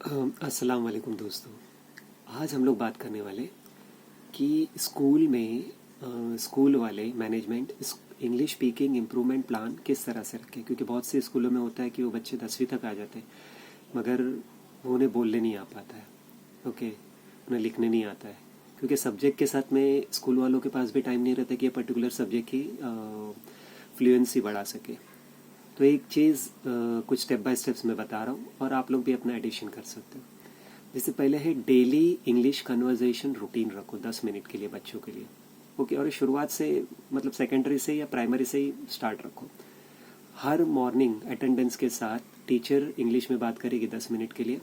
अस्सलाम वालेकुम दोस्तों। आज हम लोग बात करने वाले कि स्कूल में स्कूल वाले management English speaking improvement plan किस तरह से रखें, क्योंकि बहुत से स्कूलों में होता है कि वो बच्चे 10वीं तक आ जाते हैं मगर वो उन्हें बोलने नहीं आ पाता है। ओके, उन्हें लिखने नहीं आता है क्योंकि सब्जेक्ट के साथ में स्कूल वालों के पास भी टाइम नहीं रहता कि ये पर्टिकुलर सब्जेक्ट की फ्लुएंसी बढ़ा सके। तो एक चीज़ कुछ स्टेप बाय स्टेप्स मैं बता रहा हूँ और आप लोग भी अपना एडिशन कर सकते हो। जैसे पहले है डेली इंग्लिश कन्वर्जेशन रूटीन रखो 10 मिनट के लिए बच्चों के लिए। ओके, और शुरुआत से मतलब सेकेंडरी से या प्राइमरी से ही स्टार्ट रखो। हर मॉर्निंग अटेंडेंस के साथ टीचर इंग्लिश में बात करेगी 10 मिनट के लिए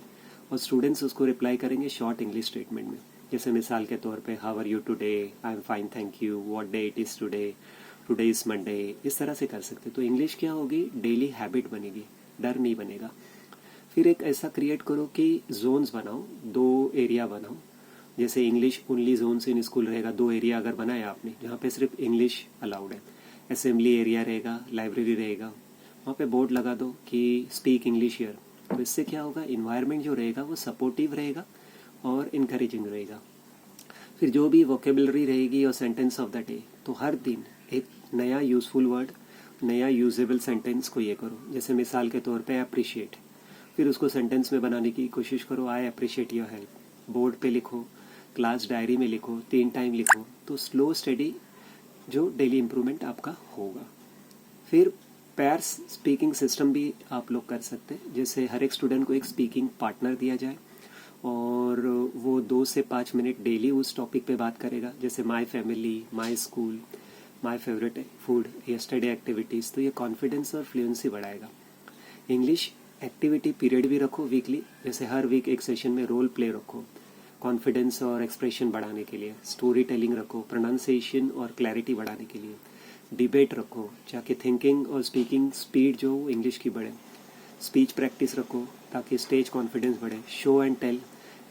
और स्टूडेंट्स उसको रिप्लाई करेंगे शॉर्ट इंग्लिश स्टेटमेंट में। जैसे मिसाल के तौर पे how are you today, I am fine thank you, what day it is today, today is Monday. इस तरह से कर सकते। तो इंग्लिश क्या होगी, डेली हैबिट बनेगी, डर नहीं बनेगा। फिर एक ऐसा क्रिएट करो कि जोन्स बनाओ, 2 एरिया बनाओ। जैसे English only zones in school रहेगा, 2 एरिया अगर बनाया आपने जहाँ पे सिर्फ इंग्लिश अलाउड है। असेंबली एरिया रहेगा, लाइब्रेरी रहेगा, वहाँ पे बोर्ड लगा दो कि स्पीक इंग्लिश हियर। तो इससे क्या होगा, इन्वायरमेंट जो रहेगा वो सपोर्टिव रहेगा और इनकरेजिंग रहेगा। फिर जो भी वोकेबलरी रहेगी और सेंटेंस ऑफ द डे, तो हर दिन एक नया यूज़फुल वर्ड, नया यूजेबल सेंटेंस को ये करो। जैसे मिसाल के तौर पे अप्रिशिएट, फिर उसको सेंटेंस में बनाने की कोशिश करो, I appreciate your help. Board पे लिखो, क्लास डायरी में लिखो, 3 टाइम लिखो। तो स्लो स्टडी जो डेली इम्प्रूवमेंट आपका होगा। फिर पैर्स स्पीकिंग सिस्टम भी आप लोग कर सकते हैं। जैसे हर एक स्टूडेंट को एक स्पीकिंग पार्टनर दिया जाए और वो 2 से 5 मिनट डेली उस टॉपिक पे बात करेगा। जैसे my family, my school, my favourite food, yesterday activities. तो ये कॉन्फिडेंस और फ्लुएंसी बढ़ाएगा। इंग्लिश एक्टिविटी पीरियड भी रखो वीकली। जैसे हर वीक एक सेशन में रोल प्ले रखो कॉन्फिडेंस और एक्सप्रेशन बढ़ाने के लिए। स्टोरी टेलिंग रखो प्रोनाउंसिएशन और क्लैरिटी बढ़ाने के लिए। डिबेट रखो ताकि थिंकिंग और स्पीकिंग स्पीड जो इंग्लिश की बढ़े। स्पीच प्रैक्टिस रखो ताकि स्टेज कॉन्फिडेंस बढ़े। शो एंड टेल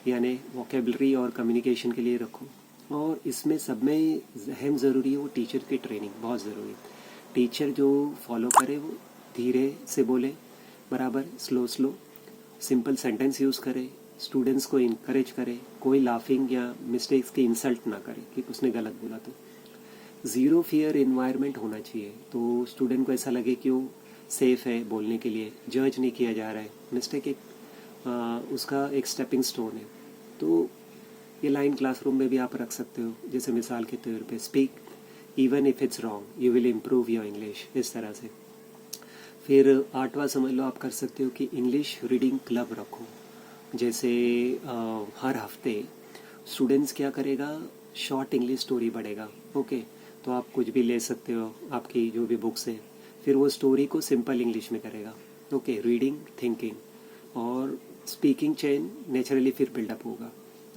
यानी वोकेबलरी और कम्युनिकेशन के लिए रखो। और इसमें सब में अहम ज़रूरी है वो टीचर की ट्रेनिंग, बहुत ज़रूरी है। टीचर जो फॉलो करे वो धीरे से बोले, बराबर slow slow, simple sentence use करे, स्टूडेंट्स को इनकरेज करे, कोई लाफिंग या मिस्टेक्स की इंसल्ट ना करे कि उसने गलत बोला। तो ज़ीरो फियर इन्वायरमेंट होना चाहिए, तो स्टूडेंट को ऐसा लगे कि वो सेफ़ है बोलने के लिए, जज नहीं किया जा रहा है। मिस्टेक एक उसका एक स्टेपिंग स्टोन है। तो ये लाइन क्लासरूम में भी आप रख सकते हो। जैसे मिसाल के तौर पे speak even if it's wrong you will improve your English, इस तरह से। फिर 8वां समझ लो आप कर सकते हो कि इंग्लिश रीडिंग क्लब रखो। जैसे हर हफ्ते स्टूडेंट्स क्या करेगा, शॉर्ट इंग्लिश स्टोरी बढ़ेगा। ओके, तो आप कुछ भी ले सकते हो आपकी जो भी बुक्स हैं, फिर वो स्टोरी को सिंपल इंग्लिश में करेगा। ओके, रीडिंग, थिंकिंग और स्पीकिंग चेन नेचुरली फिर बिल्डअप होगा।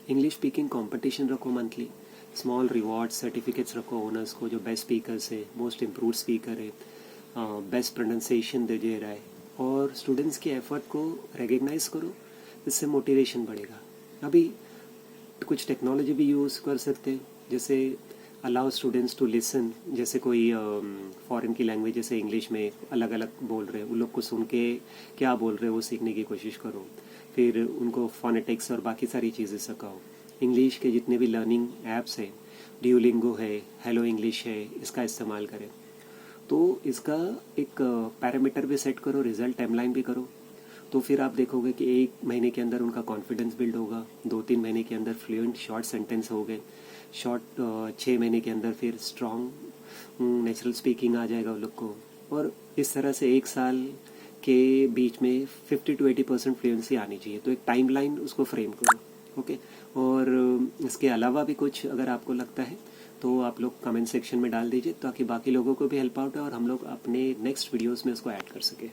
इंग्लिश स्पीकिंग कंपटीशन रखो मंथली। स्मॉल रिवॉर्ड सर्टिफिकेट्स रखो ओनर्स को जो बेस्ट स्पीकर्स है, मोस्ट इम्प्रूव स्पीकर है, बेस्ट प्रोनाउंसिएशन दे रहा है। और स्टूडेंट्स के एफर्ट को रिकग्नाइज करो, इससे मोटिवेशन बढ़ेगा। अभी कुछ टेक्नोलॉजी भी यूज़ कर सकते हैं। जैसे अलाउ स्टूडेंट्स टू लिसन। जैसे कोई फॉरेन की लैंग्वेज जैसे इंग्लिश में अलग अलग बोल रहे हैं, उन लोग को सुन के क्या बोल रहे हैं वो सीखने की कोशिश करो। फिर उनको फोनेटिक्स और बाकी सारी चीज़ें सिखाओ। इंग्लिश के जितने भी लर्निंग ऐप्स हैं, ड्यूलिंगो है, हेलो इंग्लिश है, इसका इस्तेमाल करें। तो इसका एक पैरामीटर भी सेट करो, रिजल्ट टाइमलाइन भी करो। तो फिर आप देखोगे कि 1 महीने के अंदर उनका कॉन्फिडेंस बिल्ड होगा, 2-3 महीने के अंदर फ्लुएंट शॉर्ट सेंटेंस हो गए, 6 महीने के अंदर फिर स्ट्रॉन्ग नेचुरल स्पीकिंग आ जाएगा उन लोग को। और इस तरह से 1 साल के बीच में 50 to 80% फ्लुएंसी आनी चाहिए। तो एक टाइमलाइन उसको फ्रेम करो। ओके, और इसके अलावा भी कुछ अगर आपको लगता है तो आप लोग कमेंट सेक्शन में डाल दीजिए ताकि बाकी लोगों को भी हेल्प आउट है और हम लोग अपने नेक्स्ट वीडियोस में उसको ऐड कर सकें।